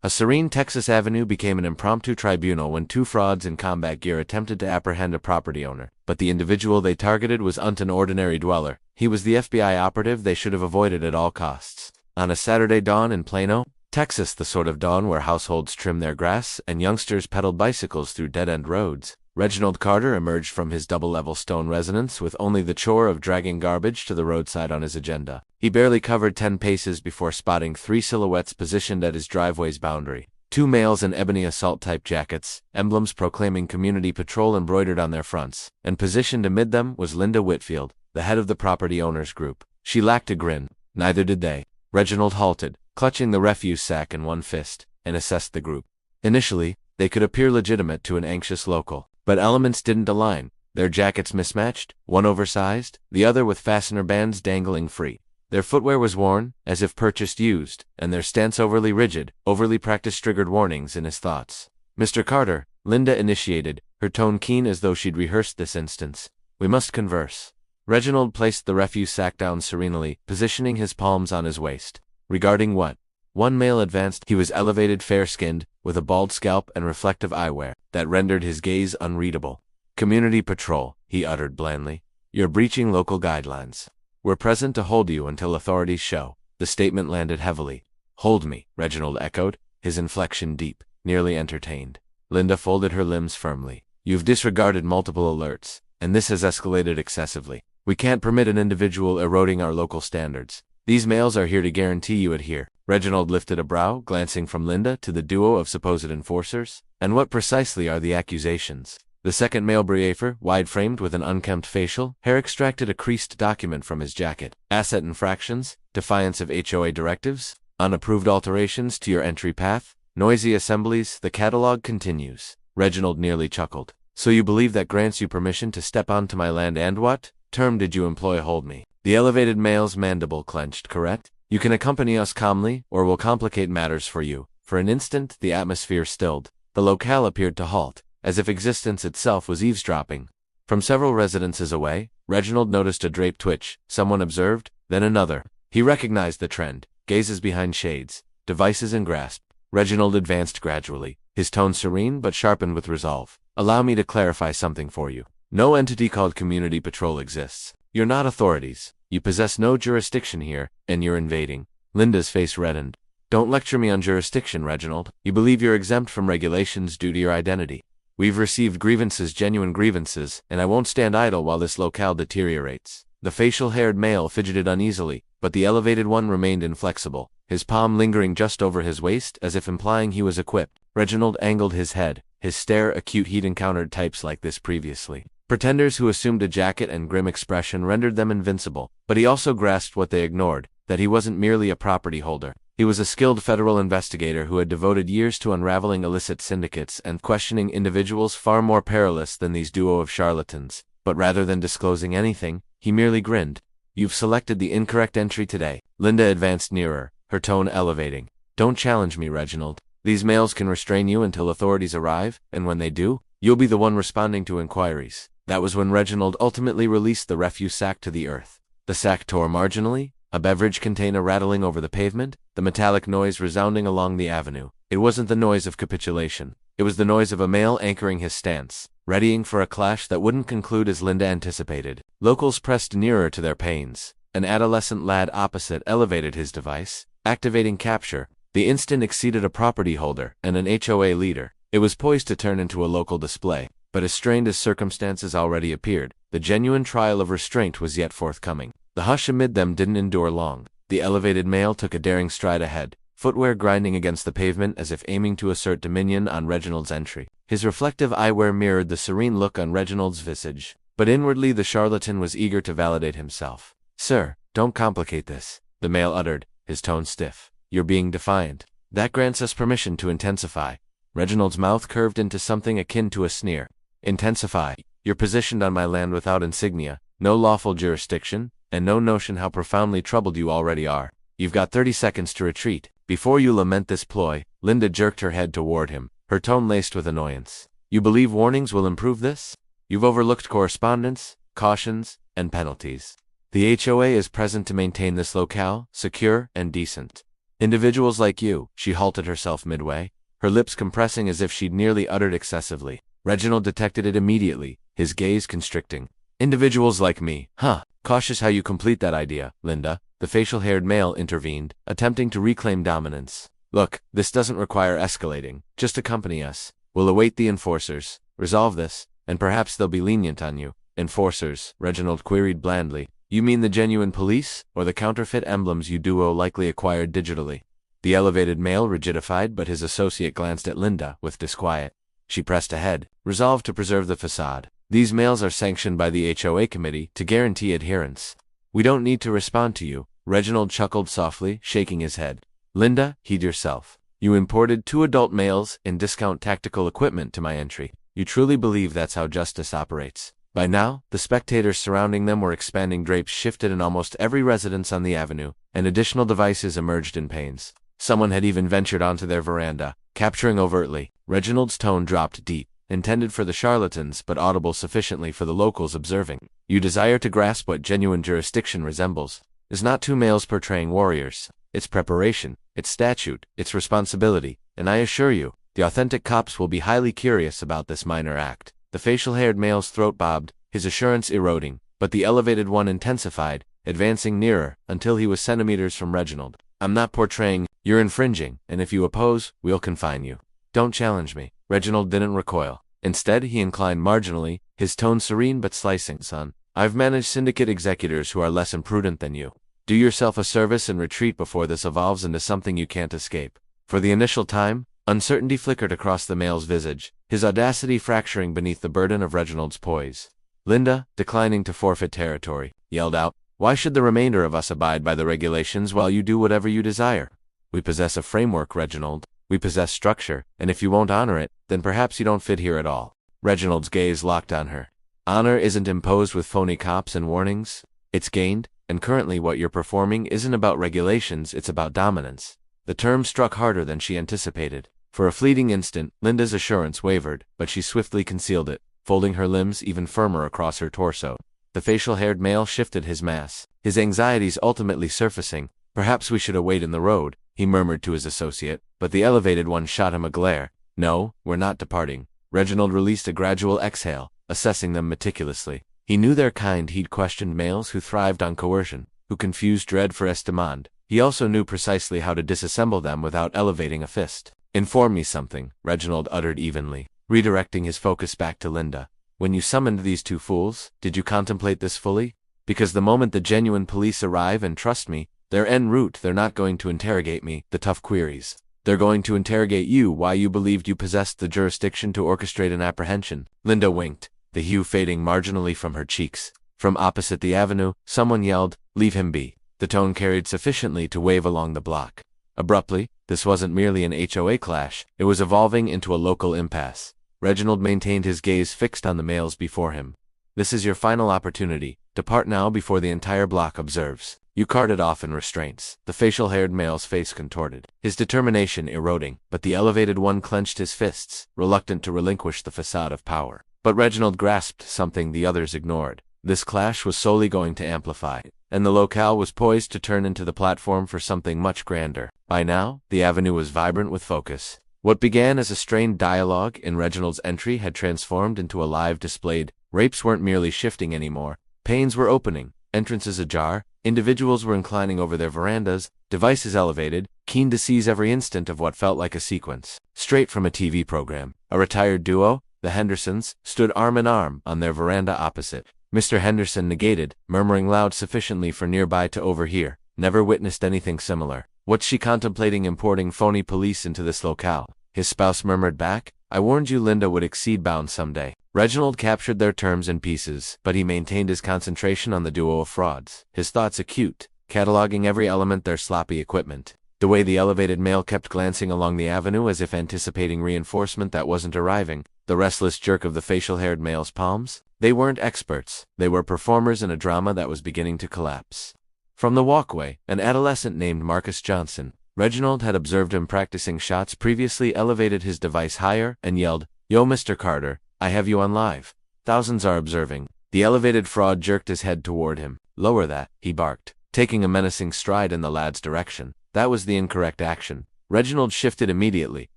A serene Texas avenue became an impromptu tribunal when two frauds in combat gear attempted to apprehend a property owner, but the individual they targeted wasn't an ordinary dweller. He was the FBI operative they should have avoided at all costs. On a Saturday dawn in Plano, Texas, the sort of dawn where households trim their grass and youngsters pedaled bicycles through dead-end roads, Reginald Carter emerged from his double-level stone residence with only the chore of dragging garbage to the roadside on his agenda. He barely covered 10 paces before spotting 3 silhouettes positioned at his driveway's boundary. 2 males in ebony assault-type jackets, emblems proclaiming community patrol embroidered on their fronts, and positioned amid them was Linda Whitfield, the head of the property owners group. She lacked a grin. Neither did they. Reginald halted, clutching the refuse sack in one fist, and assessed the group. Initially, they could appear legitimate to an anxious local, but elements didn't align. Their jackets mismatched, one oversized, the other with fastener bands dangling free. Their footwear was worn, as if purchased used, and their stance overly rigid. Overly practiced triggered warnings in his thoughts. "Mr. Carter," Linda initiated, her tone keen as though she'd rehearsed this instance. "We must converse." Reginald placed the refuse sack down serenely, positioning his palms on his waist. "Regarding what?" One male advanced. He was elevated, fair-skinned, with a bald scalp and reflective eyewear that rendered his gaze unreadable. "Community patrol," he uttered blandly. "You're breaching local guidelines. We're present to hold you until authorities show." The statement landed heavily. "Hold me," Reginald echoed, his inflection deep, nearly entertained. Linda folded her limbs firmly. "You've disregarded multiple alerts, and this has escalated excessively. We can't permit an individual eroding our local standards. These males are here to guarantee you adhere." Reginald lifted a brow, glancing from Linda to the duo of supposed enforcers. "And what precisely are the accusations?" The second male briefer, wide-framed with an unkempt facial hair, extracted a creased document from his jacket. "Asset infractions, defiance of HOA directives, unapproved alterations to your entry path, noisy assemblies, the catalog continues." Reginald nearly chuckled. "So you believe that grants you permission to step onto my land, and what term did you employ? Hold me." The elevated male's mandible clenched. "Correct? You can accompany us calmly, or we'll complicate matters for you." For an instant, the atmosphere stilled. The locale appeared to halt, as if existence itself was eavesdropping. From several residences away, Reginald noticed a drape twitch. Someone observed, then another. He recognized the trend. Gazes behind shades, devices in grasp. Reginald advanced gradually, his tone serene but sharpened with resolve. "Allow me to clarify something for you. No entity called Community Patrol exists. You're not authorities. You possess no jurisdiction here, and you're invading." Linda's face reddened. "Don't lecture me on jurisdiction, Reginald. You believe you're exempt from regulations due to your identity. We've received grievances, genuine grievances, and I won't stand idle while this locale deteriorates." The facial-haired male fidgeted uneasily, but the elevated one remained inflexible, his palm lingering just over his waist as if implying he was equipped. Reginald angled his head, his stare acute. He'd encountered types like this previously. Pretenders who assumed a jacket and grim expression rendered them invincible, but he also grasped what they ignored, that he wasn't merely a property holder. He was a skilled federal investigator who had devoted years to unraveling illicit syndicates and questioning individuals far more perilous than these duo of charlatans. But rather than disclosing anything, he merely grinned. "You've selected the incorrect entry today." Linda advanced nearer, her tone elevating. "Don't challenge me, Reginald. These males can restrain you until authorities arrive, and when they do, you'll be the one responding to inquiries." That was when Reginald ultimately released the refuse sack to the earth. The sack tore marginally, a beverage container rattling over the pavement, the metallic noise resounding along the avenue. It wasn't the noise of capitulation. It was the noise of a male anchoring his stance, readying for a clash that wouldn't conclude as Linda anticipated. Locals pressed nearer to their pains. An adolescent lad opposite elevated his device, activating capture. The instant exceeded a property holder and an HOA leader. It was poised to turn into a local display. But as strained as circumstances already appeared, the genuine trial of restraint was yet forthcoming. The hush amid them didn't endure long. The elevated male took a daring stride ahead, footwear grinding against the pavement as if aiming to assert dominion on Reginald's entry. His reflective eyewear mirrored the serene look on Reginald's visage, but inwardly the charlatan was eager to validate himself. "Sir, don't complicate this," the male uttered, his tone stiff. "You're being defiant. That grants us permission to intensify." Reginald's mouth curved into something akin to a sneer. "Intensify? You're positioned on my land without insignia, no lawful jurisdiction, and no notion how profoundly troubled you already are. You've got 30 seconds to retreat. Before you lament this ploy." Linda jerked her head toward him, her tone laced with annoyance. "You believe warnings will improve this? You've overlooked correspondence, cautions, and penalties. The HOA is present to maintain this locale secure and decent. Individuals like you. She halted herself midway, her lips compressing as if she'd nearly uttered excessively. Reginald detected it immediately, his gaze constricting. Individuals like me, huh? Cautious how you complete that idea, Linda, the facial-haired male intervened, attempting to reclaim dominance. Look, this doesn't require escalating. Just accompany us. We'll await the enforcers. Resolve this, and perhaps they'll be lenient on you. Enforcers, Reginald queried blandly. You mean the genuine police, or the counterfeit emblems you duo likely acquired digitally? The elevated male rigidified, but his associate glanced at Linda with disquiet. She pressed ahead, resolved to preserve the facade. These mails are sanctioned by the HOA committee to guarantee adherence. We don't need to respond to you, Reginald chuckled softly, shaking his head. Linda, heed yourself. You imported 2 adult males and discount tactical equipment to my entry. You truly believe that's how justice operates? By now, the spectators surrounding them were expanding. Drapes shifted in almost every residence on the avenue, and additional devices emerged in panes. Someone had even ventured onto their veranda, capturing overtly. Reginald's tone dropped deep, intended for the charlatans but audible sufficiently for the locals observing. You desire to grasp what genuine jurisdiction resembles. It's not 2 males portraying warriors. It's preparation, it's statute, it's responsibility, and I assure you, the authentic cops will be highly curious about this minor act. The facial-haired male's throat bobbed, his assurance eroding, but the elevated one intensified, advancing nearer, until he was centimeters from Reginald. I'm not portraying, you're infringing, and if you oppose, we'll confine you. Don't challenge me. Reginald didn't recoil. Instead, he inclined marginally, his tone serene but slicing. Son, I've managed syndicate executors who are less imprudent than you. Do yourself a service and retreat before this evolves into something you can't escape. For the initial time, uncertainty flickered across the male's visage, his audacity fracturing beneath the burden of Reginald's poise. Linda, declining to forfeit territory, yelled out, Why should the remainder of us abide by the regulations while you do whatever you desire? We possess a framework, Reginald. We possess structure, and if you won't honor it, then perhaps you don't fit here at all. Reginald's gaze locked on her. Honor isn't imposed with phony cops and warnings. It's gained, and currently what you're performing isn't about regulations, it's about dominance. The term struck harder than she anticipated. For a fleeting instant, Linda's assurance wavered, but she swiftly concealed it, folding her limbs even firmer across her torso. The facial-haired male shifted his mass, his anxieties ultimately surfacing. Perhaps we should await in the road, he murmured to his associate, but the elevated one shot him a glare. No, we're not departing. Reginald released a gradual exhale, assessing them meticulously. He knew their kind. He'd questioned males who thrived on coercion, who confused dread for estimand. He also knew precisely how to disassemble them without elevating a fist. Inform me something, Reginald uttered evenly, redirecting his focus back to Linda. When you summoned these 2 fools, did you contemplate this fully? Because the moment the genuine police arrive and trust me, their en route, they're not going to interrogate me, the tough queries. They're going to interrogate you, why you believed you possessed the jurisdiction to orchestrate an apprehension. Linda winked, the hue fading marginally from her cheeks. From opposite the avenue, someone yelled, Leave him be. The tone carried sufficiently to wave along the block. Abruptly, this wasn't merely an HOA clash, it was evolving into a local impasse. Reginald maintained his gaze fixed on the males before him. This is your final opportunity. Depart now before the entire block observes. You carted off in restraints. The facial-haired male's face contorted, his determination eroding, but the elevated one clenched his fists, reluctant to relinquish the facade of power. But Reginald grasped something the others ignored. This clash was solely going to amplify, and the locale was poised to turn into the platform for something much grander. By now, the avenue was vibrant with focus. What began as a strained dialogue in Reginald's entry had transformed into a live displayed. Rapes weren't merely shifting anymore. Panes were opening, entrances ajar, individuals were inclining over their verandas, devices elevated, keen to seize every instant of what felt like a sequence. Straight from a TV program, a retired duo, the Hendersons, stood arm in arm on their veranda opposite. Mr. Henderson negated, murmuring loud sufficiently for nearby to overhear. Never witnessed anything similar. What's she contemplating importing phony police into this locale? His spouse murmured back, I warned you Linda would exceed bounds someday. Reginald captured their terms and pieces, but he maintained his concentration on the duo of frauds, his thoughts acute, cataloging every element their sloppy equipment. The way the elevated male kept glancing along the avenue as if anticipating reinforcement that wasn't arriving, the restless jerk of the facial-haired male's palms. They weren't experts, they were performers in a drama that was beginning to collapse. From the walkway, an adolescent named Marcus Johnson, Reginald had observed him practicing shots previously, elevated his device higher, and yelled, Yo Mr. Carter, I have you on live. Thousands are observing. The elevated fraud jerked his head toward him. Lower that, he barked, taking a menacing stride in the lad's direction. That was the incorrect action. Reginald shifted immediately,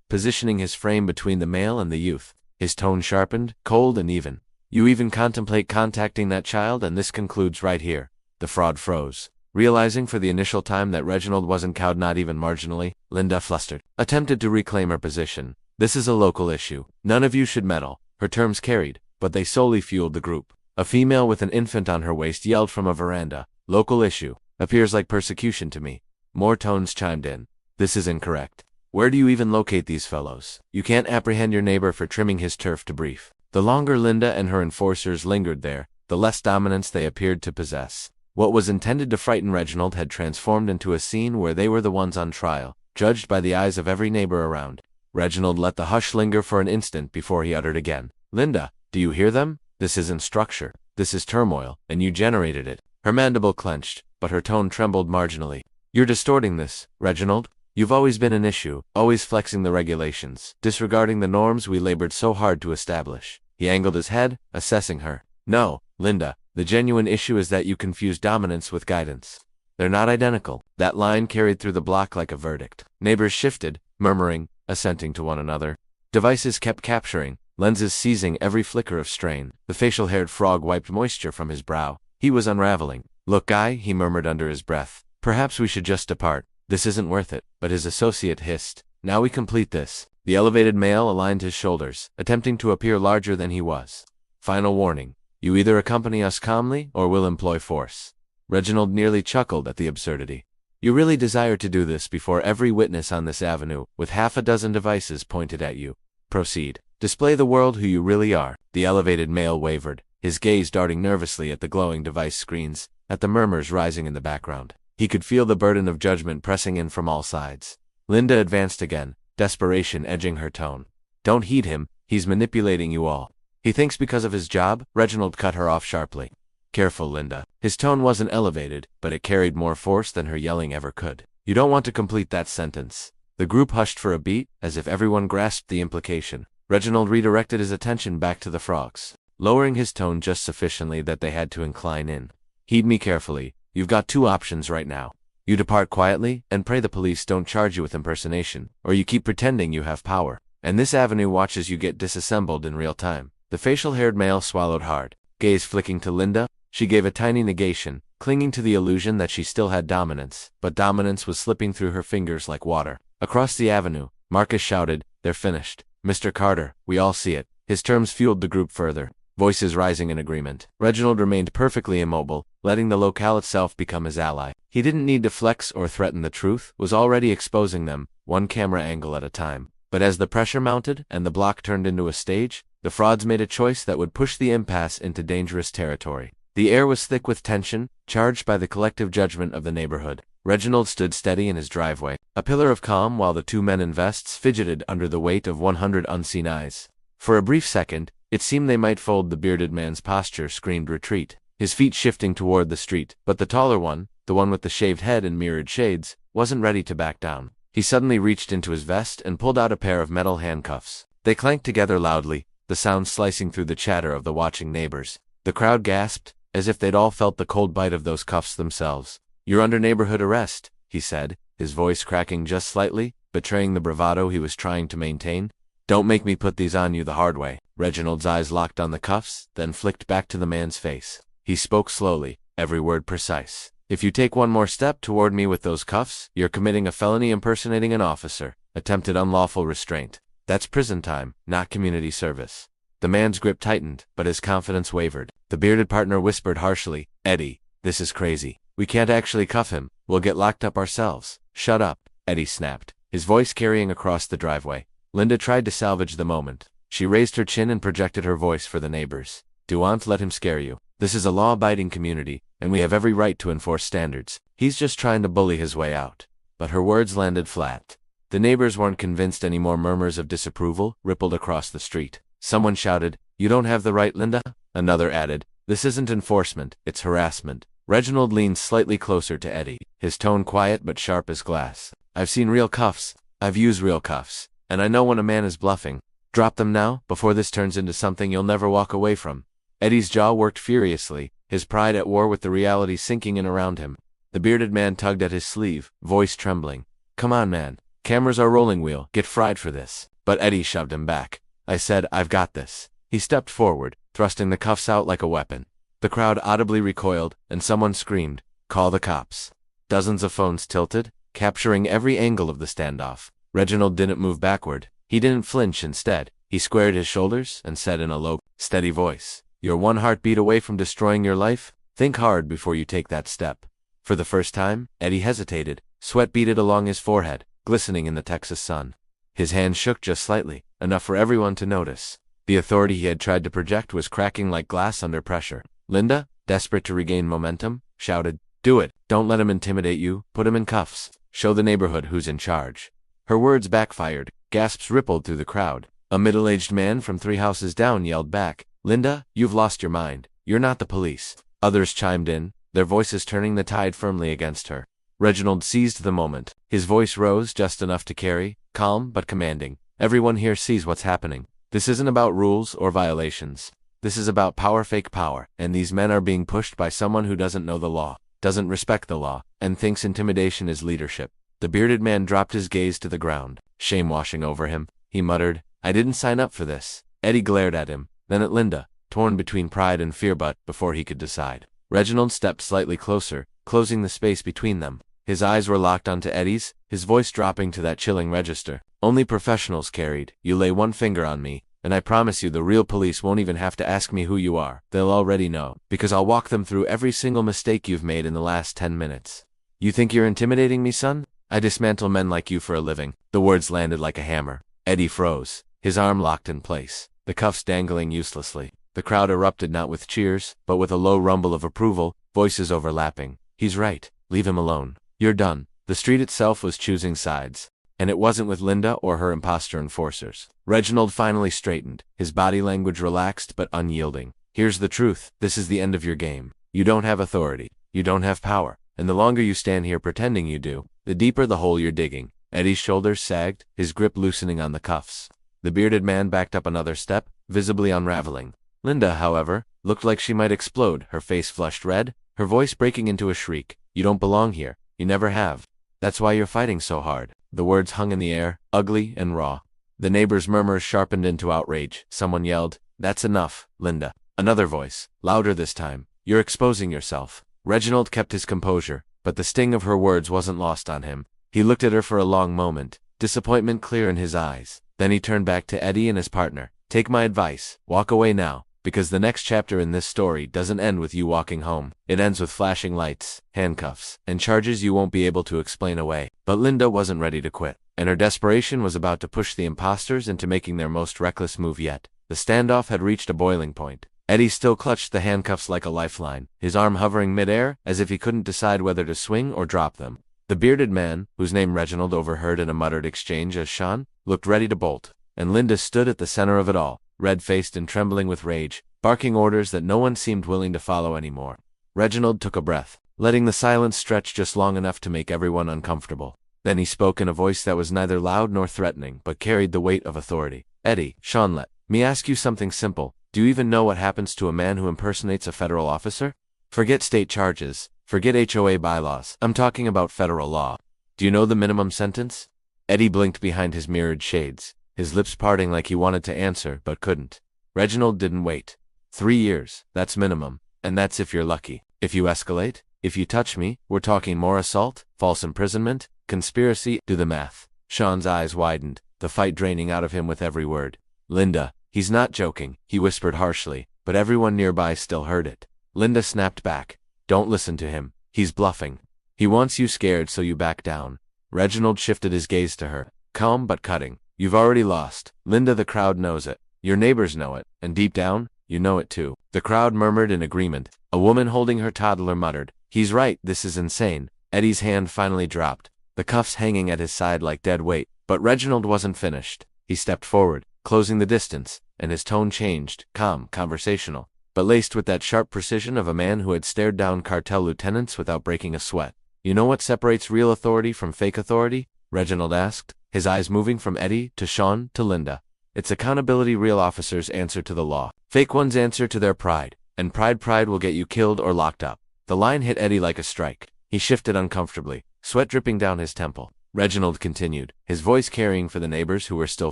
positioning his frame between the male and the youth. His tone sharpened, cold and even. You even contemplate contacting that child, and this concludes right here. The fraud froze. Realizing for the initial time that Reginald wasn't cowed not even marginally, Linda, flustered, attempted to reclaim her position. This is a local issue. None of you should meddle. Her terms carried, but they solely fueled the group. A female with an infant on her waist yelled from a veranda. Local issue. Appears like persecution to me. More tones chimed in. This is incorrect. Where do you even locate these fellows? You can't apprehend your neighbor for trimming his turf to brief. The longer Linda and her enforcers lingered there, the less dominance they appeared to possess. What was intended to frighten Reginald had transformed into a scene where they were the ones on trial, judged by the eyes of every neighbor around. Reginald let the hush linger for an instant before he uttered again. Linda, do you hear them? This isn't structure. This is turmoil, and you generated it. Her mandible clenched, but her tone trembled marginally. You're distorting this, Reginald. You've always been an issue, always flexing the regulations, disregarding the norms we labored so hard to establish. He angled his head, assessing her. No, Linda, the genuine issue is that you confuse dominance with guidance. They're not identical. That line carried through the block like a verdict. Neighbors shifted, murmuring, assenting to one another. Devices kept capturing, lenses seizing every flicker of strain. The facial-haired frog wiped moisture from his brow. He was unraveling. Look, Guy, he murmured under his breath. Perhaps we should just depart. This isn't worth it. But his associate hissed. Now we complete this. The elevated male aligned his shoulders, attempting to appear larger than he was. Final warning. You either accompany us calmly, or we'll employ force. Reginald nearly chuckled at the absurdity. You really desire to do this before every witness on this avenue, with half a dozen devices pointed at you. Proceed. Display the world who you really are. The elevated male wavered, his gaze darting nervously at the glowing device screens, at the murmurs rising in the background. He could feel the burden of judgment pressing in from all sides. Linda advanced again, desperation edging her tone. Don't heed him, he's manipulating you all. He thinks because of his job, Reginald cut her off sharply. Careful, Linda. His tone wasn't elevated, but it carried more force than her yelling ever could. You don't want to complete that sentence. The group hushed for a beat, as if everyone grasped the implication. Reginald redirected his attention back to the frogs, lowering his tone just sufficiently that they had to incline in. Heed me carefully. You've got two options right now. You depart quietly, and pray the police don't charge you with impersonation, or you keep pretending you have power. And this avenue watches you get disassembled in real time. The facial-haired male swallowed hard, gaze flicking to Linda. She gave a tiny negation, clinging to the illusion that she still had dominance, but dominance was slipping through her fingers like water. Across the avenue, Marcus shouted, "They're finished. Mr. Carter, we all see it." His terms fueled the group further, voices rising in agreement. Reginald remained perfectly immobile, letting the locale itself become his ally. He didn't need to flex or threaten the truth, was already exposing them, one camera angle at a time. But as the pressure mounted and the block turned into a stage, the frauds made a choice that would push the impasse into dangerous territory. The air was thick with tension, charged by the collective judgment of the neighborhood. Reginald stood steady in his driveway, a pillar of calm, while the two men in vests fidgeted under the weight of 100 unseen eyes. For a brief second, it seemed they might fold. The bearded man's posture screamed retreat, his feet shifting toward the street, but the taller one, the one with the shaved head and mirrored shades, wasn't ready to back down. He suddenly reached into his vest and pulled out a pair of metal handcuffs. They clanked together loudly, the sound slicing through the chatter of the watching neighbors. The crowd gasped, as if they'd all felt the cold bite of those cuffs themselves. "You're under neighborhood arrest," he said, his voice cracking just slightly, betraying the bravado he was trying to maintain. "Don't make me put these on you the hard way." Reginald's eyes locked on the cuffs, then flicked back to the man's face. He spoke slowly, every word precise. "If you take one more step toward me with those cuffs, you're committing a felony impersonating an officer, attempted unlawful restraint. That's prison time, not community service." The man's grip tightened, but his confidence wavered. The bearded partner whispered harshly, "Eddie, this is crazy. We can't actually cuff him. We'll get locked up ourselves." "Shut up," Eddie snapped, his voice carrying across the driveway. Linda tried to salvage the moment. She raised her chin and projected her voice for the neighbors. "Don't let him scare you. This is a law-abiding community, and we have every right to enforce standards. He's just trying to bully his way out." But her words landed flat. The neighbors weren't convinced anymore. Murmurs of disapproval rippled across the street. Someone shouted, "You don't have the right, Linda?" Another added, "This isn't enforcement, it's harassment." Reginald leaned slightly closer to Eddie, his tone quiet but sharp as glass. "I've seen real cuffs. I've used real cuffs. And I know when a man is bluffing. Drop them now, before this turns into something you'll never walk away from." Eddie's jaw worked furiously, his pride at war with the reality sinking in around him. The bearded man tugged at his sleeve, voice trembling. Come on, man. Cameras are rolling, we'll get fried for this. But Eddie shoved him back. I said, I've got this. He stepped forward, thrusting the cuffs out like a weapon. The crowd audibly recoiled, and someone screamed, call the cops. Dozens of phones tilted, capturing every angle of the standoff. Reginald didn't move backward. He didn't flinch. Instead, he squared his shoulders and said in a low, steady voice, you're one heartbeat away from destroying your life. Think hard before you take that step. For the first time, Eddie hesitated. Sweat beaded along his forehead, glistening in the Texas sun. His hand shook just slightly, enough for everyone to notice. The authority he had tried to project was cracking like glass under pressure. Linda, desperate to regain momentum, shouted, do it. Don't let him intimidate you. Put him in cuffs. Show the neighborhood who's in charge. Her words backfired. Gasps rippled through the crowd. A middle-aged man from 3 houses down yelled back, Linda, you've lost your mind. You're not the police. Others chimed in, their voices turning the tide firmly against her. Reginald seized the moment. His voice rose just enough to carry, calm but commanding. Everyone here sees what's happening. This isn't about rules or violations. This is about power, fake power, and these men are being pushed by someone who doesn't know the law, doesn't respect the law, and thinks intimidation is leadership. The bearded man dropped his gaze to the ground, shame washing over him. He muttered, I didn't sign up for this. Eddie glared at him, then at Linda, torn between pride and fear, but before he could decide, Reginald stepped slightly closer, closing the space between them. His eyes were locked onto Eddie's, his voice dropping to that chilling register. Only professionals carried. You lay one finger on me, and I promise you the real police won't even have to ask me who you are. They'll already know, because I'll walk them through every single mistake you've made in the last 10 minutes. You think you're intimidating me, son? I dismantle men like you for a living. The words landed like a hammer. Eddie froze, his arm locked in place, the cuffs dangling uselessly. The crowd erupted not with cheers, but with a low rumble of approval, voices overlapping. He's right. Leave him alone. You're done. The street itself was choosing sides. And it wasn't with Linda or her imposter enforcers. Reginald finally straightened, his body language relaxed but unyielding. Here's the truth. This is the end of your game. You don't have authority. You don't have power. And the longer you stand here pretending you do, the deeper the hole you're digging. Eddie's shoulders sagged, his grip loosening on the cuffs. The bearded man backed up another step, visibly unraveling. Linda, however, looked like she might explode, her face flushed red, her voice breaking into a shriek. You don't belong here. You never have. That's why you're fighting so hard. The words hung in the air, ugly and raw. The neighbors' murmurs sharpened into outrage. Someone yelled, That's enough, Linda. Another voice, louder this time, You're exposing yourself. Reginald kept his composure, but the sting of her words wasn't lost on him. He looked at her for a long moment, disappointment clear in his eyes. Then he turned back to Eddie and his partner. Take my advice, walk away now, because the next chapter in this story doesn't end with you walking home. It ends with flashing lights, handcuffs, and charges you won't be able to explain away. But Linda wasn't ready to quit, and her desperation was about to push the imposters into making their most reckless move yet. The standoff had reached a boiling point. Eddie still clutched the handcuffs like a lifeline, his arm hovering midair as if he couldn't decide whether to swing or drop them. The bearded man, whose name Reginald overheard in a muttered exchange as Sean, looked ready to bolt, and Linda stood at the center of it all, red-faced and trembling with rage, barking orders that no one seemed willing to follow anymore. Reginald took a breath, letting the silence stretch just long enough to make everyone uncomfortable. Then he spoke in a voice that was neither loud nor threatening, but carried the weight of authority. Eddie, Sean, let me ask you something simple. Do you even know what happens to a man who impersonates a federal officer? Forget state charges. Forget HOA bylaws. I'm talking about federal law. Do you know the minimum sentence? Eddie blinked behind his mirrored shades, his lips parting like he wanted to answer but couldn't. Reginald didn't wait. 3 years, that's minimum, and that's if you're lucky. If you escalate, if you touch me, we're talking more assault, false imprisonment, conspiracy. Do the math. Sean's eyes widened, the fight draining out of him with every word. Linda, he's not joking, he whispered harshly, but everyone nearby still heard it. Linda snapped back. Don't listen to him. He's bluffing. He wants you scared so you back down. Reginald shifted his gaze to her, calm but cutting. You've already lost. Linda, the crowd knows it. Your neighbors know it, and deep down, you know it too. The crowd murmured in agreement. A woman holding her toddler muttered, He's right, this is insane. Eddie's hand finally dropped, the cuffs hanging at his side like dead weight. But Reginald wasn't finished. He stepped forward, closing the distance, and his tone changed, calm, conversational, but laced with that sharp precision of a man who had stared down cartel lieutenants without breaking a sweat. You know what separates real authority from fake authority? Reginald asked, his eyes moving from Eddie to Sean to Linda. It's accountability. Real officers answer to the law. Fake ones answer to their pride. And pride will get you killed or locked up. The line hit Eddie like a strike. He shifted uncomfortably, sweat dripping down his temple. Reginald continued, his voice carrying for the neighbors who were still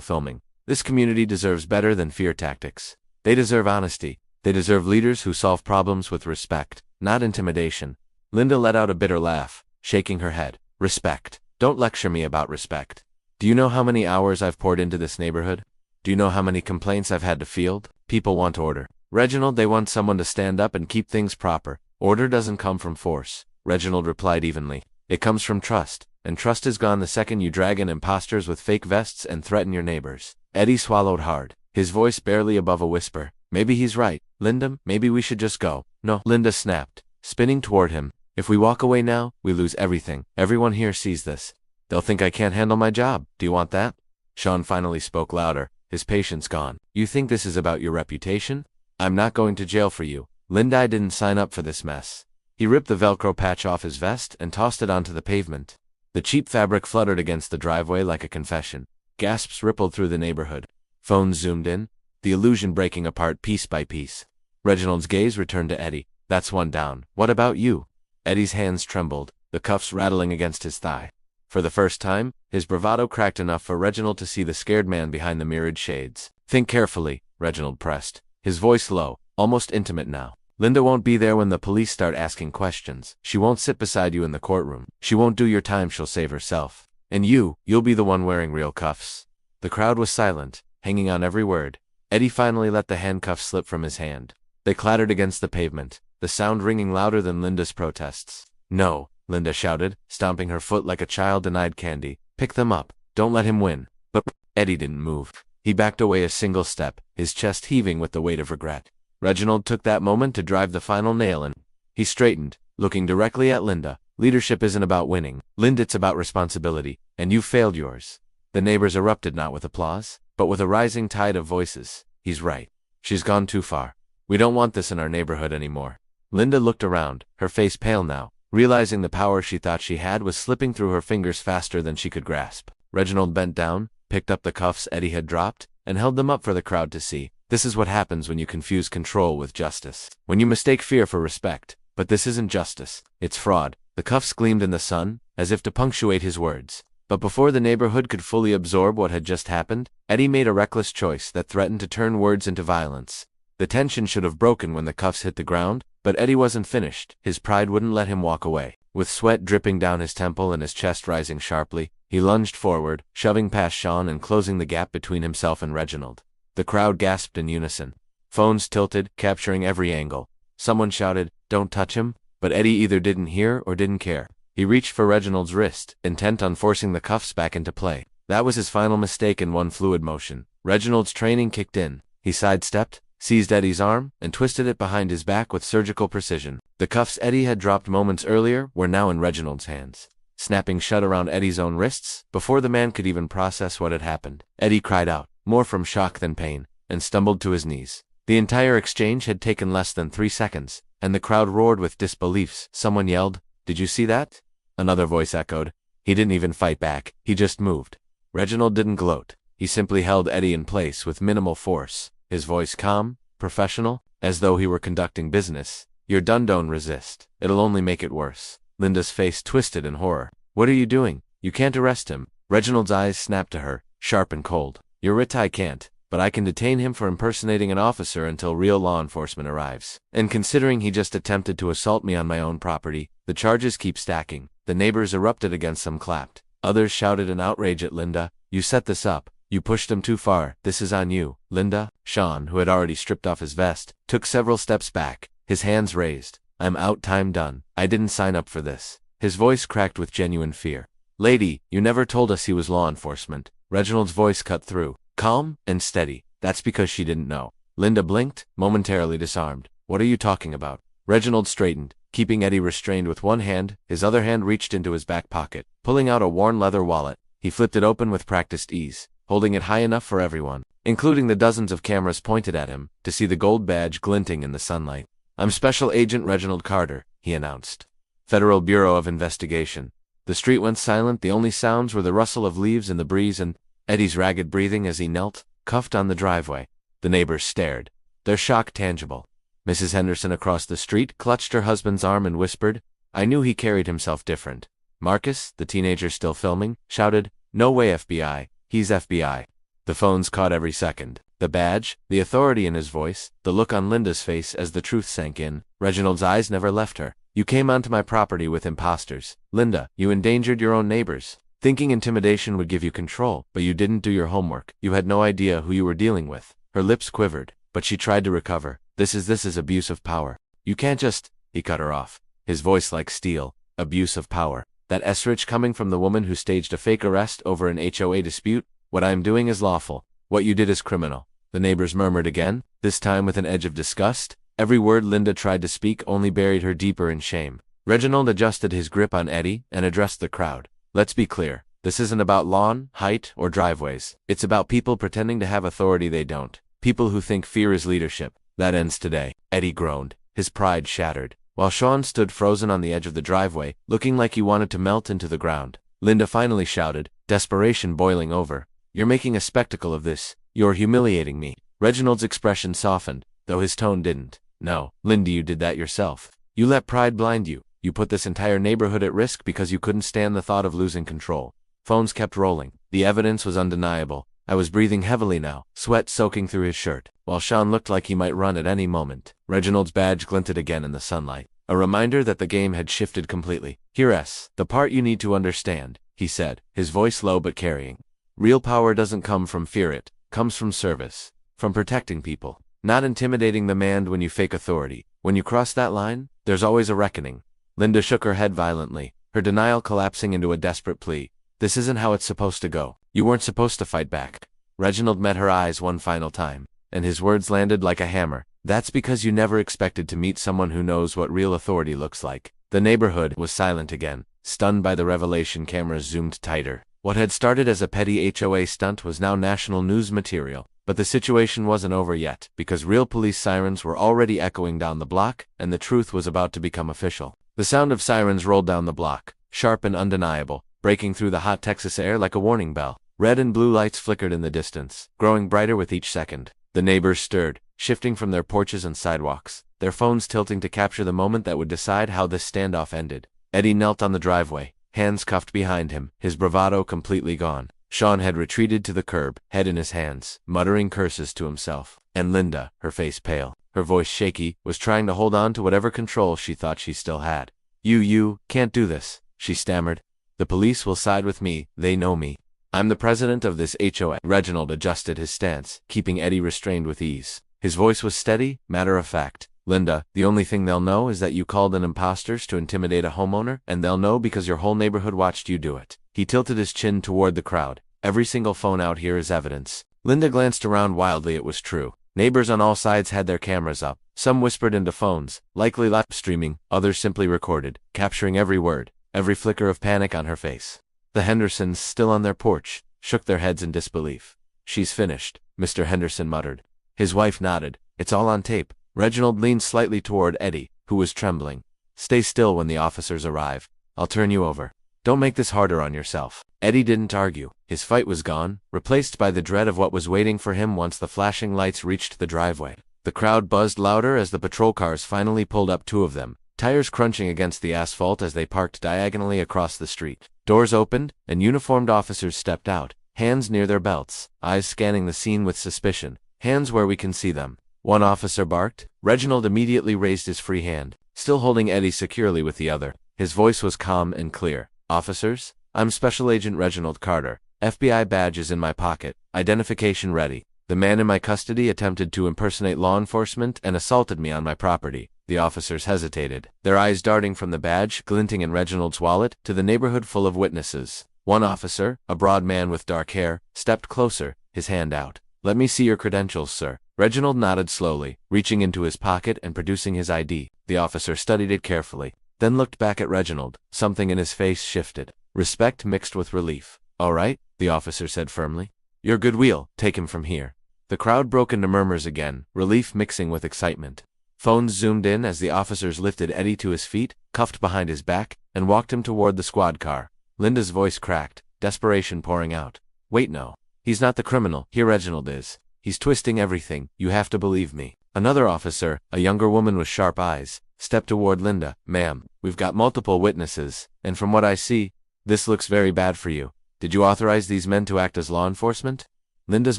filming. This community deserves better than fear tactics. They deserve honesty. They deserve leaders who solve problems with respect, not intimidation. Linda let out a bitter laugh, shaking her head. Respect. Don't lecture me about respect. Do you know how many hours I've poured into this neighborhood? Do you know how many complaints I've had to field? People want order. Reginald, they want someone to stand up and keep things proper. Order doesn't come from force. Reginald replied evenly. It comes from trust, and trust is gone the second you drag in imposters with fake vests and threaten your neighbors. Eddie swallowed hard, his voice barely above a whisper. Maybe he's right, Linda, maybe we should just go. No, Linda snapped, spinning toward him. If we walk away now, we lose everything. Everyone here sees this. They'll think I can't handle my job. Do you want that? Sean finally spoke louder, his patience gone. You think this is about your reputation? I'm not going to jail for you. Linda, I didn't sign up for this mess. He ripped the Velcro patch off his vest and tossed it onto the pavement. The cheap fabric fluttered against the driveway like a confession. Gasps rippled through the neighborhood. Phones zoomed in, the illusion breaking apart piece by piece. Reginald's gaze returned to Eddie. That's one down. What about you? Eddie's hands trembled, the cuffs rattling against his thigh. For the first time, his bravado cracked enough for Reginald to see the scared man behind the mirrored shades. Think carefully, Reginald pressed, his voice low, almost intimate now. Linda won't be there when the police start asking questions. She won't sit beside you in the courtroom. She won't do your time, she'll save herself. And you'll be the one wearing real cuffs. The crowd was silent, hanging on every word. Eddie finally let the handcuffs slip from his hand. They clattered against the pavement, the sound ringing louder than Linda's protests. No, Linda shouted, stomping her foot like a child denied candy. Pick them up. Don't let him win. But Eddie didn't move. He backed away a single step, his chest heaving with the weight of regret. Reginald took that moment to drive the final nail in. He straightened, looking directly at Linda. Leadership isn't about winning. Linda, it's about responsibility, and you've failed yours. The neighbors erupted not with applause, but with a rising tide of voices. He's right. She's gone too far. We don't want this in our neighborhood anymore. Linda looked around, her face pale now, realizing the power she thought she had was slipping through her fingers faster than she could grasp. Reginald bent down, picked up the cuffs Eddie had dropped, and held them up for the crowd to see. This is what happens when you confuse control with justice. When you mistake fear for respect. But this isn't justice. It's fraud. The cuffs gleamed in the sun, as if to punctuate his words. But before the neighborhood could fully absorb what had just happened, Eddie made a reckless choice that threatened to turn words into violence. The tension should have broken when the cuffs hit the ground, but Eddie wasn't finished. His pride wouldn't let him walk away. With sweat dripping down his temple and his chest rising sharply, he lunged forward, shoving past Sean and closing the gap between himself and Reginald. The crowd gasped in unison. Phones tilted, capturing every angle. Someone shouted, "Don't touch him," but Eddie either didn't hear or didn't care. He reached for Reginald's wrist, intent on forcing the cuffs back into play. That was his final mistake in one fluid motion. Reginald's training kicked in. He sidestepped, seized Eddie's arm, and twisted it behind his back with surgical precision. The cuffs Eddie had dropped moments earlier were now in Reginald's hands, snapping shut around Eddie's own wrists. Before the man could even process what had happened, Eddie cried out, more from shock than pain, and stumbled to his knees. The entire exchange had taken less than 3 seconds, and the crowd roared with disbelief. Someone yelled, "Did you see that?" Another voice echoed. He didn't even fight back, he just moved. Reginald didn't gloat. He simply held Eddie in place with minimal force, his voice calm, professional, as though he were conducting business. "You're done, don't resist. It'll only make it worse." Linda's face twisted in horror. "What are you doing? You can't arrest him." Reginald's eyes snapped to her, sharp and cold. "You're right, I can't, but I can detain him for impersonating an officer until real law enforcement arrives. And considering he just attempted to assault me on my own property, the charges keep stacking." The neighbors erupted against some clapped. Others shouted in outrage at Linda, "You set this up. You pushed him too far. This is on you." Linda, Sean, who had already stripped off his vest, took several steps back, his hands raised. "I'm out, time done. I didn't sign up for this." His voice cracked with genuine fear. "Lady, you never told us he was law enforcement." Reginald's voice cut through, calm and steady. "That's because she didn't know." Linda blinked, momentarily disarmed. "What are you talking about?" Reginald straightened, keeping Eddie restrained with one hand. His other hand reached into his back pocket, pulling out a worn leather wallet. He flipped it open with practiced ease, holding it high enough for everyone, including the dozens of cameras pointed at him, to see the gold badge glinting in the sunlight. "I'm Special Agent Reginald Carter," he announced. "Federal Bureau of Investigation." The street went silent. The only sounds were the rustle of leaves in the breeze and Eddie's ragged breathing as he knelt, cuffed on the driveway. The neighbors stared, their shock tangible. Mrs. Henderson across the street clutched her husband's arm and whispered, I knew he carried himself different. Marcus, the teenager still filming, shouted, "No way FBI, he's FBI." The phones caught every second. The badge, the authority in his voice, the look on Linda's face as the truth sank in. Reginald's eyes never left her. "You came onto my property with imposters. Linda, you endangered your own neighbors, thinking intimidation would give you control, but you didn't do your homework. You had no idea who you were dealing with." Her lips quivered, but she tried to recover. This is abuse of power. You can't just—" He cut her off, his voice like steel. "Abuse of power. That esrich coming from the woman who staged a fake arrest over an HOA dispute. What I am doing is lawful. What you did is criminal." The neighbors murmured again, this time with an edge of disgust. Every word Linda tried to speak only buried her deeper in shame. Reginald adjusted his grip on Eddie and addressed the crowd. "Let's be clear. This isn't about lawn, height, or driveways. It's about people pretending to have authority they don't. People who think fear is leadership. That ends today." Eddie groaned, his pride shattered, while Sean stood frozen on the edge of the driveway, looking like he wanted to melt into the ground. Linda finally shouted, desperation boiling over, "You're making a spectacle of this. You're humiliating me." Reginald's expression softened, though his tone didn't. "No, Linda, you did that yourself. You let pride blind you. You put this entire neighborhood at risk because you couldn't stand the thought of losing control." Phones kept rolling. The evidence was undeniable. I was breathing heavily now, sweat soaking through his shirt, while Sean looked like he might run at any moment. Reginald's badge glinted again in the sunlight, a reminder that the game had shifted completely. "Here's the part you need to understand," he said, his voice low but carrying. "Real power doesn't come from fear, it comes from service, from protecting people, not intimidating the man when you fake authority. When you cross that line, there's always a reckoning." Linda shook her head violently, her denial collapsing into a desperate plea. "This isn't how it's supposed to go. You weren't supposed to fight back." Reginald met her eyes one final time, and his words landed like a hammer. "That's because you never expected to meet someone who knows what real authority looks like." The neighborhood was silent again, stunned by the revelation. Cameras zoomed tighter. What had started as a petty HOA stunt was now national news material. But the situation wasn't over yet, because real police sirens were already echoing down the block, and the truth was about to become official. The sound of sirens rolled down the block, sharp and undeniable, breaking through the hot Texas air like a warning bell. Red and blue lights flickered in the distance, growing brighter with each second. The neighbors stirred, shifting from their porches and sidewalks, their phones tilting to capture the moment that would decide how this standoff ended. Eddie knelt on the driveway, hands cuffed behind him, his bravado completely gone. Sean had retreated to the curb, head in his hands, muttering curses to himself. And Linda, her face pale, her voice shaky, was trying to hold on to whatever control she thought she still had. You can't do this," she stammered. "The police will side with me, they know me. I'm the president of this HOA." Reginald adjusted his stance, keeping Eddie restrained with ease. His voice was steady, matter of fact. "Linda, the only thing they'll know is that you called in imposters to intimidate a homeowner, and they'll know because your whole neighborhood watched you do it." He tilted his chin toward the crowd. "Every single phone out here is evidence." Linda glanced around wildly. It was true. Neighbors on all sides had their cameras up. Some whispered into phones, likely live streaming, others simply recorded, capturing every word, every flicker of panic on her face. The Hendersons, still on their porch, shook their heads in disbelief. "She's finished," Mr. Henderson muttered. His wife nodded. "It's all on tape." Reginald leaned slightly toward Eddie, who was trembling. "Stay still when the officers arrive. I'll turn you over. Don't make this harder on yourself." Eddie didn't argue. His fight was gone, replaced by the dread of what was waiting for him once the flashing lights reached the driveway. The crowd buzzed louder as the patrol cars finally pulled up, two of them, tires crunching against the asphalt as they parked diagonally across the street. Doors opened, and uniformed officers stepped out, hands near their belts, eyes scanning the scene with suspicion. "Hands where we can see them," one officer barked. Reginald immediately raised his free hand, still holding Eddie securely with the other. His voice was calm and clear. "Officers, I'm Special Agent Reginald Carter. FBI badge is in my pocket, identification ready. The man in my custody attempted to impersonate law enforcement and assaulted me on my property." The officers hesitated, their eyes darting from the badge, glinting in Reginald's wallet, to the neighborhood full of witnesses. One officer, a broad man with dark hair, stepped closer, his hand out. "Let me see your credentials, sir." Reginald nodded slowly, reaching into his pocket and producing his ID. The officer studied it carefully, then looked back at Reginald. Something in his face shifted. Respect mixed with relief. "All right," the officer said firmly. "You're good. We'll take him from here." The crowd broke into murmurs again, relief mixing with excitement. Phones zoomed in as the officers lifted Eddie to his feet, cuffed behind his back, and walked him toward the squad car. Linda's voice cracked, desperation pouring out. "Wait, no. He's not the criminal. Here Reginald is. He's twisting everything. You have to believe me." Another officer, a younger woman with sharp eyes, stepped toward Linda. Ma'am, we've got multiple witnesses, and from what I see, this looks very bad for you. Did you authorize these men to act as law enforcement? Linda's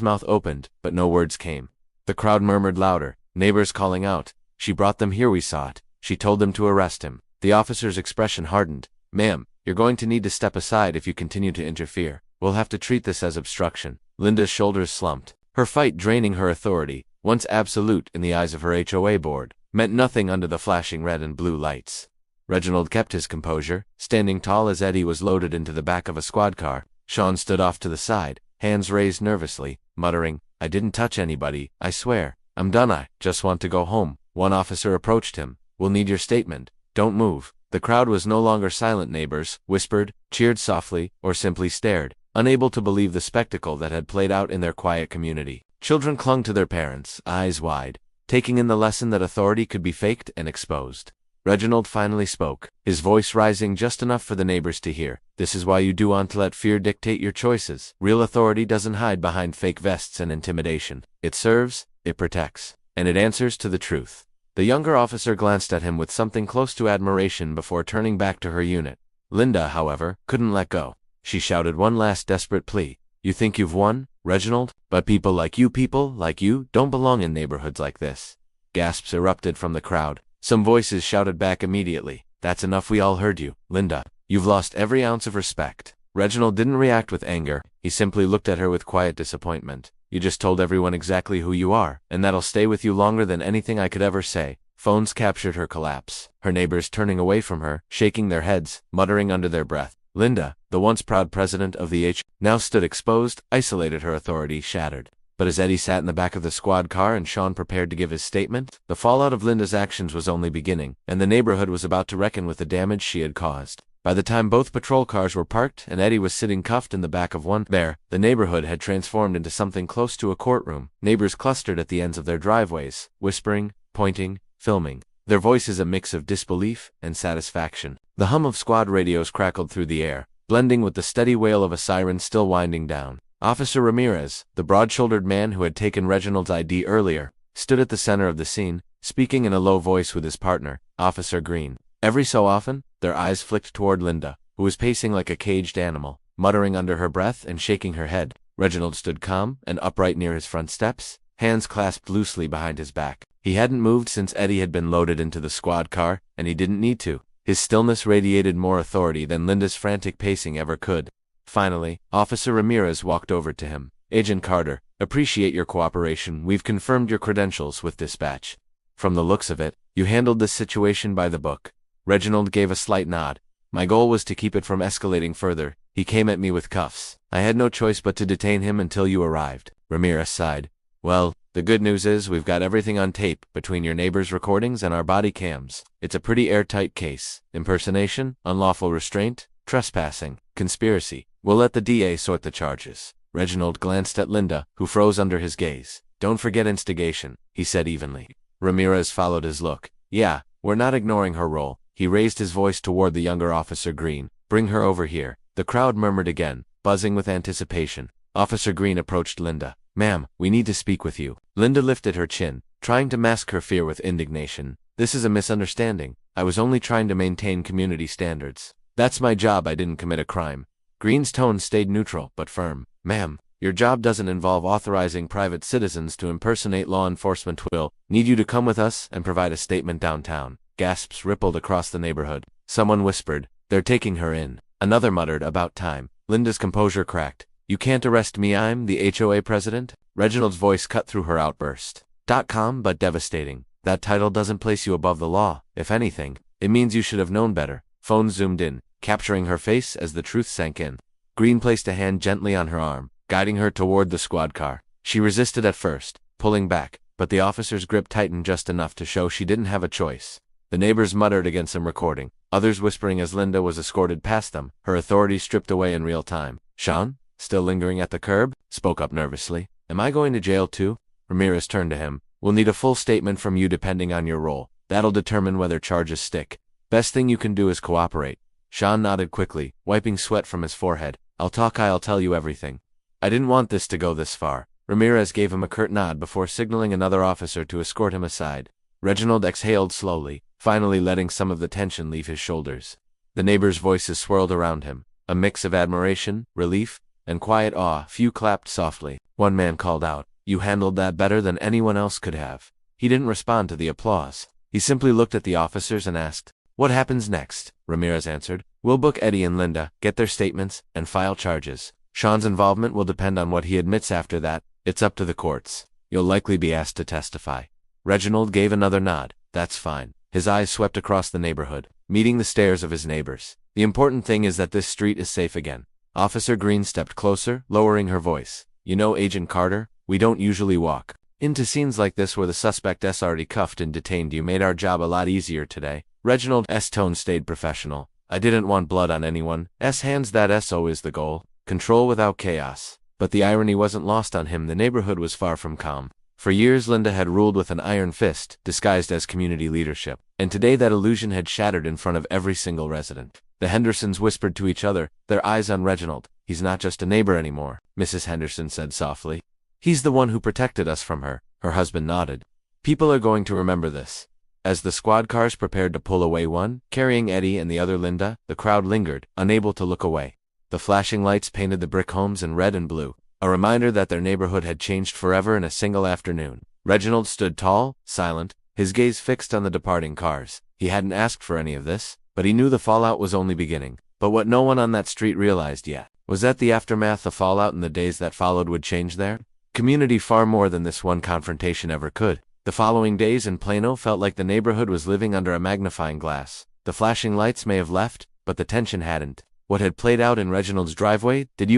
mouth opened, but no words came. The crowd murmured louder, neighbors calling out, "She brought them here, we saw it. She told them to arrest him." The officer's expression hardened. "Ma'am, you're going to need to step aside if you continue to interfere. We'll have to treat this as obstruction." Linda's shoulders slumped. Her fight draining her authority, once absolute in the eyes of her HOA board, meant nothing under the flashing red and blue lights. Reginald kept his composure, standing tall as Eddie was loaded into the back of a squad car. Sean stood off to the side, hands raised nervously, muttering, "I didn't touch anybody, I swear. I'm done, I just want to go home." One officer approached him. "We'll need your statement. Don't move." The crowd was no longer silent. Neighbors whispered, cheered softly, or simply stared, unable to believe the spectacle that had played out in their quiet community. Children clung to their parents, eyes wide, taking in the lesson that authority could be faked and exposed. Reginald finally spoke, his voice rising just enough for the neighbors to hear. "This is why you do want to let fear dictate your choices. Real authority doesn't hide behind fake vests and intimidation. It serves, it protects, and it answers to the truth." The younger officer glanced at him with something close to admiration before turning back to her unit. Linda, however, couldn't let go. She shouted one last desperate plea. "You think you've won, Reginald? But people like you, don't belong in neighborhoods like this." Gasps erupted from the crowd. Some voices shouted back immediately, "That's enough, we all heard you. Linda, you've lost every ounce of respect." Reginald didn't react with anger, he simply looked at her with quiet disappointment. "You just told everyone exactly who you are, and that'll stay with you longer than anything I could ever say." Phones captured her collapse, her neighbors turning away from her, shaking their heads, muttering under their breath. Linda, the once proud president of the HOA, now stood exposed, isolated, her authority shattered. But as Eddie sat in the back of the squad car and Sean prepared to give his statement, the fallout of Linda's actions was only beginning, and the neighborhood was about to reckon with the damage she had caused. By the time both patrol cars were parked and Eddie was sitting cuffed in the back of one, the neighborhood had transformed into something close to a courtroom. Neighbors clustered at the ends of their driveways, whispering, pointing, filming, their voices a mix of disbelief and satisfaction. The hum of squad radios crackled through the air, blending with the steady wail of a siren still winding down. Officer Ramirez, the broad-shouldered man who had taken Reginald's ID earlier, stood at the center of the scene, speaking in a low voice with his partner, Officer Green. Every so often, their eyes flicked toward Linda, who was pacing like a caged animal, muttering under her breath and shaking her head. Reginald stood calm and upright near his front steps, hands clasped loosely behind his back. He hadn't moved since Eddie had been loaded into the squad car, and he didn't need to. His stillness radiated more authority than Linda's frantic pacing ever could. Finally, Officer Ramirez walked over to him. "Agent Carter, appreciate your cooperation. We've confirmed your credentials with dispatch. From the looks of it, you handled this situation by the book." Reginald gave a slight nod. "My goal was to keep it from escalating further. He came at me with cuffs. I had no choice but to detain him until you arrived." Ramirez sighed. "Well, the good news is we've got everything on tape, between your neighbors' recordings and our body cams. It's a pretty airtight case. Impersonation, unlawful restraint, trespassing, conspiracy. We'll let the DA sort the charges." Reginald glanced at Linda, who froze under his gaze. "Don't forget instigation," he said evenly. Ramirez followed his look. "Yeah, we're not ignoring her role." He raised his voice toward the younger Officer Green. "Bring her over here." The crowd murmured again, buzzing with anticipation. Officer Green approached Linda. "Ma'am, we need to speak with you." Linda lifted her chin, trying to mask her fear with indignation. "This is a misunderstanding. I was only trying to maintain community standards. That's my job. I didn't commit a crime." Green's tone stayed neutral but firm. "Ma'am, your job doesn't involve authorizing private citizens to impersonate law enforcement. We'll need you to come with us and provide a statement downtown." Gasps rippled across the neighborhood. Someone whispered, "They're taking her in." Another muttered, "About time." Linda's composure cracked. "You can't arrest me, I'm the HOA president?" Reginald's voice cut through her outburst. Calm but devastating. "That title doesn't place you above the law. If anything, it means you should have known better." Phones zoomed in, capturing her face as the truth sank in. Green placed a hand gently on her arm, guiding her toward the squad car. She resisted at first, pulling back, but the officer's grip tightened just enough to show she didn't have a choice. The neighbors muttered against some recording, others whispering as Linda was escorted past them, her authority stripped away in real time. Sean, still lingering at the curb, spoke up nervously. "Am I going to jail too?" Ramirez turned to him. "We'll need a full statement from you depending on your role. That'll determine whether charges stick. Best thing you can do is cooperate." Sean nodded quickly, wiping sweat from his forehead. I'll tell you everything." "I didn't want this to go this far." Ramirez gave him a curt nod before signaling another officer to escort him aside. Reginald exhaled slowly, finally letting some of the tension leave his shoulders. The neighbors' voices swirled around him, a mix of admiration, relief, and quiet awe. Few clapped softly. One man called out, "You handled that better than anyone else could have." He didn't respond to the applause. He simply looked at the officers and asked, "What happens next?" Ramirez answered, "We'll book Eddie and Linda, get their statements, and file charges. Sean's involvement will depend on what he admits after that. It's up to the courts. You'll likely be asked to testify." Reginald gave another nod. "That's fine." His eyes swept across the neighborhood, meeting the stares of his neighbors. "The important thing is that this street is safe again." Officer Green stepped closer, lowering her voice. "You know, Agent Carter, we don't usually walk into scenes like this where the suspect is already cuffed and detained. You made our job a lot easier today." Reginald's tone stayed professional. "I didn't want blood on anyone's hands. That's always the goal. Control without chaos." But the irony wasn't lost on him. The neighborhood was far from calm. For years Linda had ruled with an iron fist, disguised as community leadership. And today that illusion had shattered in front of every single resident. The Hendersons whispered to each other, their eyes on Reginald. "He's not just a neighbor anymore," Mrs. Henderson said softly. "He's the one who protected us from her." Her husband nodded. "People are going to remember this." As the squad cars prepared to pull away, one carrying Eddie and the other Linda, the crowd lingered, unable to look away. The flashing lights painted the brick homes in red and blue, a reminder that their neighborhood had changed forever in a single afternoon. Reginald stood tall, silent, his gaze fixed on the departing cars. He hadn't asked for any of this, but he knew the fallout was only beginning. But what no one on that street realized yet was that the aftermath of fallout in the days that followed would change their community far more than this one confrontation ever could. The following days in Plano felt like the neighborhood was living under a magnifying glass. The flashing lights may have left, but the tension hadn't. What had played out in Reginald's driveway did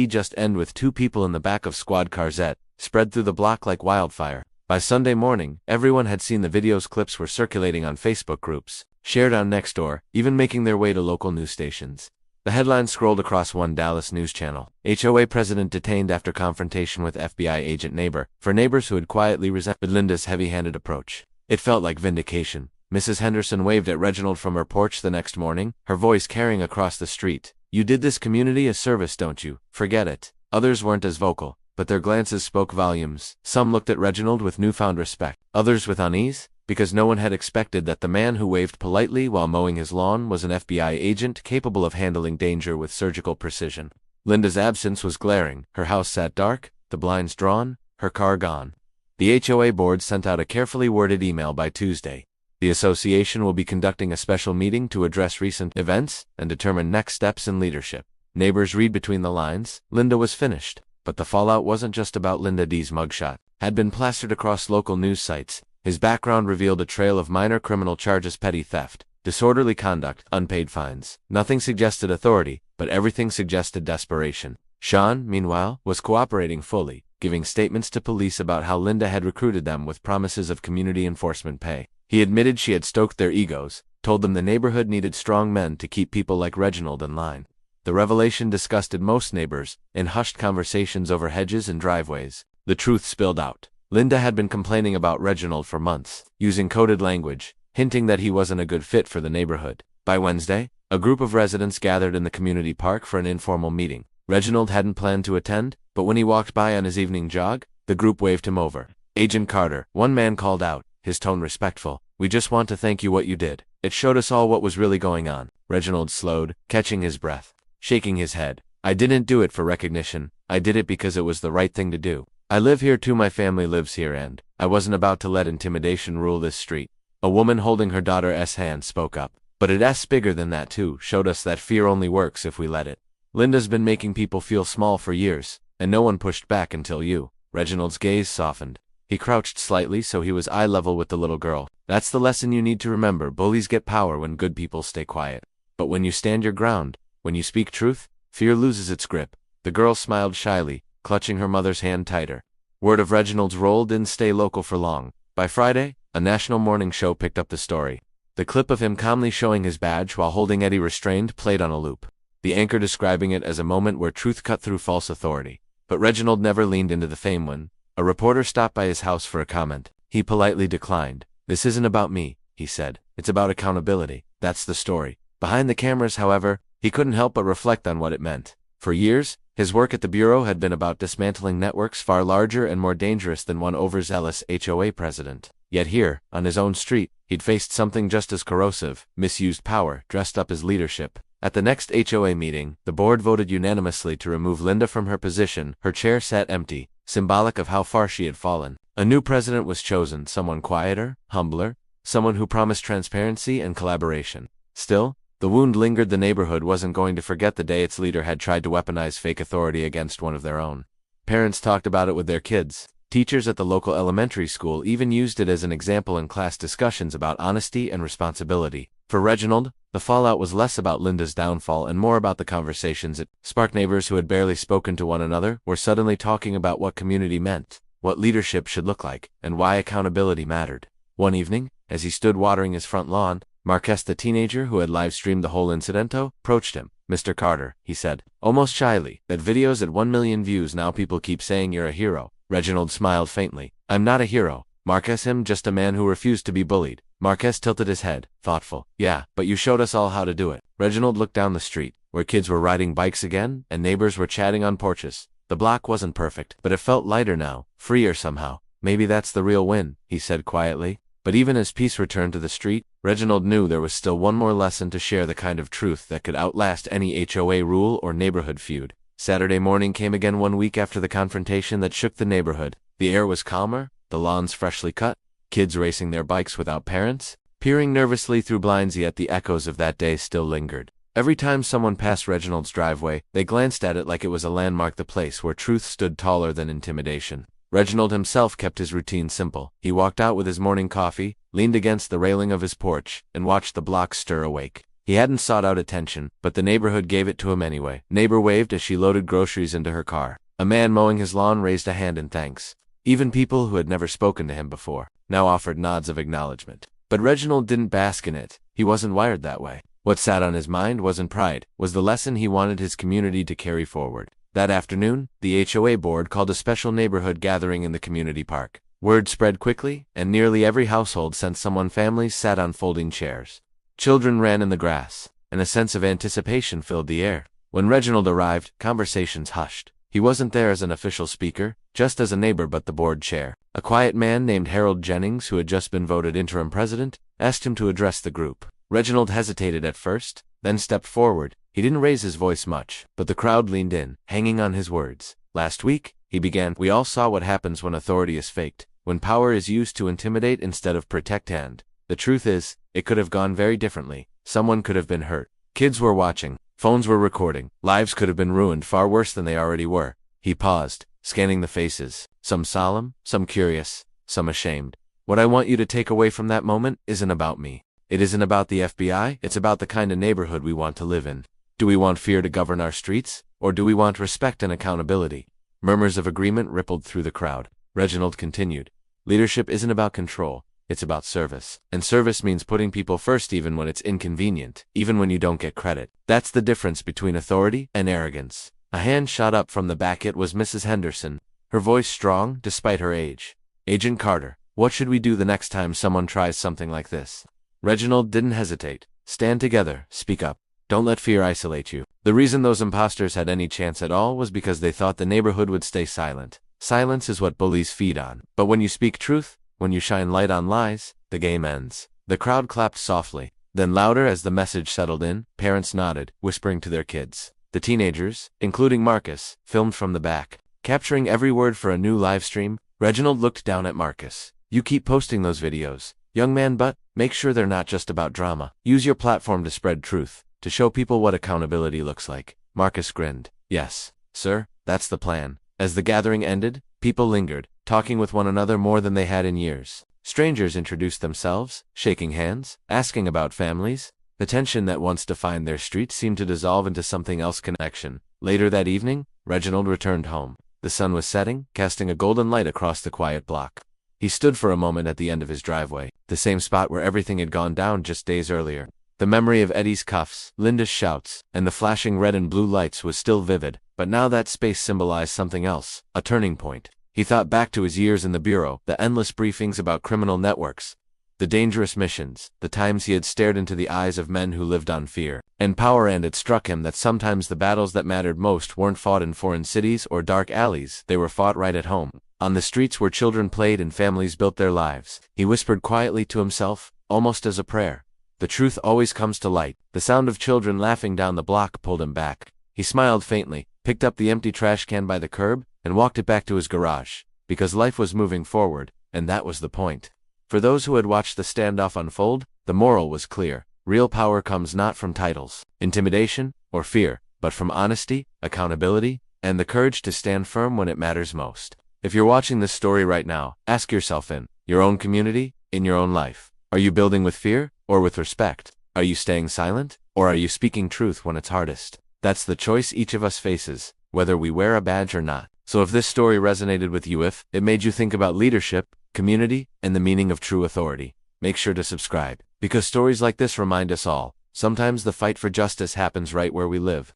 just end with two people in the back of squad cars spread through the block like wildfire. By Sunday morning, everyone had seen the videos. Clips were circulating on Facebook groups, shared on Nextdoor, even making their way to local news stations. The headline scrolled across one Dallas news channel. HOA president detained after confrontation with FBI agent. Neighbor. For neighbors who had quietly resented Linda's heavy-handed approach, it felt like vindication. Mrs. Henderson waved at Reginald from her porch the next morning, her voice carrying across the street. "You did this community a service, don't you? Forget it." Others weren't as vocal, but their glances spoke volumes. Some looked at Reginald with newfound respect, others with unease, because no one had expected that the man who waved politely while mowing his lawn was an FBI agent capable of handling danger with surgical precision. Linda's absence was glaring. Her house sat dark, the blinds drawn, her car gone. The HOA board sent out a carefully worded email by Tuesday. The association will be conducting a special meeting to address recent events and determine next steps in leadership. Neighbors read between the lines. Linda was finished. But the fallout wasn't just about Linda D's mugshot. Had been plastered across local news sites. His background revealed a trail of minor criminal charges: petty theft, disorderly conduct, unpaid fines. Nothing suggested authority, but everything suggested desperation. Sean, meanwhile, was cooperating fully, giving statements to police about how Linda had recruited them with promises of community enforcement pay. He admitted she had stoked their egos, told them the neighborhood needed strong men to keep people like Reginald in line. The revelation disgusted most neighbors, in hushed conversations over hedges and driveways. The truth spilled out. Linda had been complaining about Reginald for months, using coded language, hinting that he wasn't a good fit for the neighborhood. By Wednesday, a group of residents gathered in the community park for an informal meeting. Reginald hadn't planned to attend, but when he walked by on his evening jog, the group waved him over. "Agent Carter," one man called out, his tone respectful. "We just want to thank you what you did. It showed us all what was really going on." Reginald slowed, catching his breath, shaking his head. "I didn't do it for recognition. I did it because it was the right thing to do. I live here too, my family lives here, and I wasn't about to let intimidation rule this street." A woman holding her daughter's hand spoke up. "But it's bigger than that too. Showed us that fear only works if we let it. Linda's been making people feel small for years, and no one pushed back until you." Reginald's gaze softened. He crouched slightly so he was eye level with the little girl. "That's the lesson you need to remember. Bullies get power when good people stay quiet. But when you stand your ground, when you speak truth, fear loses its grip." The girl smiled shyly, clutching her mother's hand tighter. Word of Reginald's role didn't stay local for long. By Friday, a national morning show picked up the story. The clip of him calmly showing his badge while holding Eddie restrained played on a loop, the anchor describing it as a moment where truth cut through false authority. But Reginald never leaned into the fame. When a reporter stopped by his house for a comment, he politely declined. "This isn't about me," he said. "It's about accountability. That's the story." Behind the cameras, however, he couldn't help but reflect on what it meant. For years, his work at the Bureau had been about dismantling networks far larger and more dangerous than one overzealous HOA president. Yet here, on his own street, he'd faced something just as corrosive: misused power, dressed up as leadership. At the next HOA meeting, the board voted unanimously to remove Linda from her position. Her chair sat empty, symbolic of how far she had fallen. A new president was chosen, someone quieter, humbler, someone who promised transparency and collaboration. Still, the wound lingered. The neighborhood wasn't going to forget the day its leader had tried to weaponize fake authority against one of their own. Parents talked about it with their kids. Teachers at the local elementary school even used it as an example in class discussions about honesty and responsibility. For Reginald, the fallout was less about Linda's downfall and more about the conversations it sparked. Neighbors who had barely spoken to one another were suddenly talking about what community meant, what leadership should look like, and why accountability mattered. One evening, as he stood watering his front lawn, Marquez, the teenager who had live-streamed the whole incident, approached him. "Mr. Carter," he said, almost shyly, "that video's at 1 million views now. People keep saying you're a hero." Reginald smiled faintly. "I'm not a hero, Marquez. I'm just a man who refused to be bullied." Marquez tilted his head, thoughtful. "Yeah, but you showed us all how to do it." Reginald looked down the street, where kids were riding bikes again, and neighbors were chatting on porches. The block wasn't perfect, but it felt lighter now, freer somehow. "Maybe that's the real win," he said quietly. But even as peace returned to the street, Reginald knew there was still one more lesson to share: the kind of truth that could outlast any HOA rule or neighborhood feud. Saturday morning came again, 1 week after the confrontation that shook the neighborhood. The air was calmer, the lawns freshly cut, kids racing their bikes without parents, peering nervously through blinds. Yet the echoes of that day still lingered. Every time someone passed Reginald's driveway, they glanced at it like it was a landmark, the place where truth stood taller than intimidation. Reginald himself kept his routine simple. He walked out with his morning coffee, leaned against the railing of his porch, and watched the block stir awake. He hadn't sought out attention, but the neighborhood gave it to him anyway. Neighbor waved as she loaded groceries into her car. A man mowing his lawn raised a hand in thanks. Even people who had never spoken to him before now offered nods of acknowledgement. But Reginald didn't bask in it. He wasn't wired that way. What sat on his mind wasn't pride, was the lesson he wanted his community to carry forward. That afternoon, the HOA board called a special neighborhood gathering in the community park. Word spread quickly, and nearly every household sent someone. Families sat on folding chairs. Children ran in the grass, and a sense of anticipation filled the air. When Reginald arrived, conversations hushed. He wasn't there as an official speaker, just as a neighbor, but the board chair. A quiet man named Harold Jennings, who had just been voted interim president, asked him to address the group. Reginald hesitated at first, then stepped forward. He didn't raise his voice much, but the crowd leaned in, hanging on his words. "Last week," he began, "we all saw what happens when authority is faked, when power is used to intimidate instead of protect. And the truth is, it could have gone very differently. Someone could have been hurt. Kids were watching. Phones were recording. Lives could have been ruined, far worse than they already were." He paused, scanning the faces, some solemn, some curious, some ashamed. "What I want you to take away from that moment isn't about me. It isn't about the FBI, it's about the kind of neighborhood we want to live in. Do we want fear to govern our streets, or do we want respect and accountability?" Murmurs of agreement rippled through the crowd. Reginald continued, "Leadership isn't about control, it's about service. And service means putting people first even when it's inconvenient, even when you don't get credit. That's the difference between authority and arrogance." A hand shot up from the back. It was Mrs. Henderson, her voice strong despite her age. "Agent Carter, what should we do the next time someone tries something like this?" Reginald didn't hesitate. "Stand together, speak up. Don't let fear isolate you." The reason those imposters had any chance at all was because they thought the neighborhood would stay silent. Silence is what bullies feed on. But when you speak truth, when you shine light on lies, the game ends. The crowd clapped softly, then louder as the message settled in. Parents nodded, whispering to their kids. The teenagers, including Marcus, filmed from the back, capturing every word for a new live stream. Reginald looked down at Marcus. "You keep posting those videos, young man, but make sure they're not just about drama. Use your platform to spread truth, to show people what accountability looks like." Marcus grinned. "Yes, sir, that's the plan." As the gathering ended, people lingered, talking with one another more than they had in years. Strangers introduced themselves, shaking hands, asking about families. The tension that once defined their street seemed to dissolve into something else: connection. Later that evening, Reginald returned home. The sun was setting, casting a golden light across the quiet block. He stood for a moment at the end of his driveway, the same spot where everything had gone down just days earlier. The memory of Eddie's cuffs, Linda's shouts, and the flashing red and blue lights was still vivid, but now that space symbolized something else, a turning point. He thought back to his years in the bureau, the endless briefings about criminal networks, the dangerous missions, the times he had stared into the eyes of men who lived on fear and power, and it struck him that sometimes the battles that mattered most weren't fought in foreign cities or dark alleys, they were fought right at home, on the streets where children played and families built their lives. He whispered quietly to himself, almost as a prayer. The truth always comes to light. The sound of children laughing down the block pulled him back. He smiled faintly, picked up the empty trash can by the curb, and walked it back to his garage, because life was moving forward, and that was the point. For those who had watched the standoff unfold, the moral was clear. Real power comes not from titles, intimidation, or fear, but from honesty, accountability, and the courage to stand firm when it matters most. If you're watching this story right now, ask yourself in your own community, in your own life, are you building with fear or with respect? Are you staying silent, or are you speaking truth when it's hardest? That's the choice each of us faces, whether we wear a badge or not. So if this story resonated with you, if it made you think about leadership, community, and the meaning of true authority, make sure to subscribe, because stories like this remind us all, sometimes the fight for justice happens right where we live.